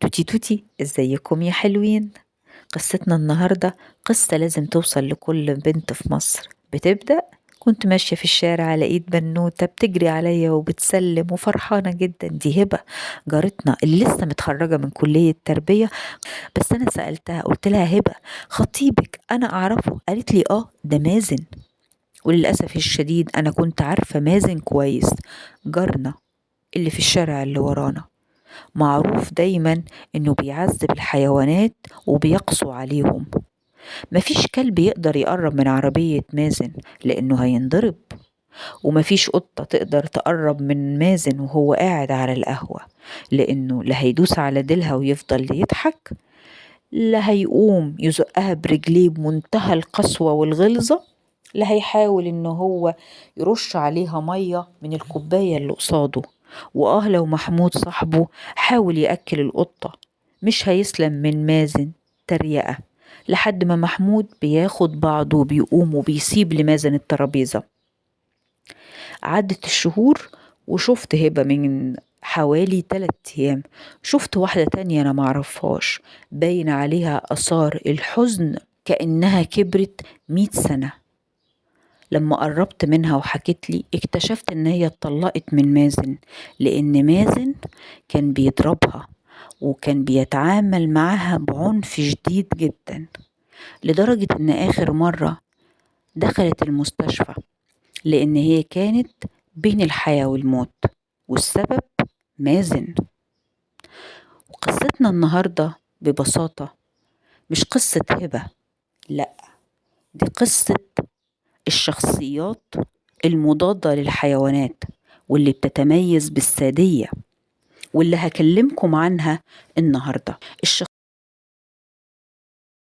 توتي توتي، ازيكم يا حلوين؟ قصتنا النهاردة قصة لازم توصل لكل بنت في مصر. بتبدأ: كنت ماشية في الشارع لقيت بنوتة بتجري عليا وبتسلم وفرحانة جدا. دي هبة، جارتنا اللي لسه متخرجة من كلية تربية. بس أنا سألتها، قلت لها: هبة، خطيبك أنا أعرفه؟ قالت لي: ده مازن. وللأسف الشديد أنا كنت عارفة مازن كويس، جارنا اللي في الشارع اللي ورانا. معروف دايما انه بيعذب الحيوانات وبيقسو عليهم. مفيش كلب يقدر يقرب من عربية مازن لانه هينضرب، ومفيش قطة تقدر تقرب من مازن وهو قاعد على القهوة، لانه لا هيدوس على ديلها ويفضل يضحك، لا هيقوم يزقها برجليه بمنتهى القسوة والغلظة، لا هيحاول انه هو يرش عليها مية من الكوباية اللي قصاده. لو محمود صاحبه حاول يأكل القطة، مش هيسلم من مازن تريقة، لحد ما محمود بياخد بعضه وبيقوم وبيسيب لمازن الترابيزة. عدت الشهور وشفت هبة من حوالي 3 أيام. شفت واحدة تانية أنا معرفهاش، باين عليها آثار الحزن كأنها كبرت 100 سنة. لما قربت منها وحكت لي اكتشفت ان هي اتطلقت من مازن، لان مازن كان بيضربها وكان بيتعامل معاها بعنف شديد جدا، لدرجة ان اخر مرة دخلت المستشفى لان هي كانت بين الحياة والموت، والسبب مازن. وقصتنا النهاردة ببساطة مش قصة هبة، لا، دي قصة الشخصيات المضادة للحيوانات، واللي بتتميز بالسادية، واللي هكلمكم عنها النهاردة.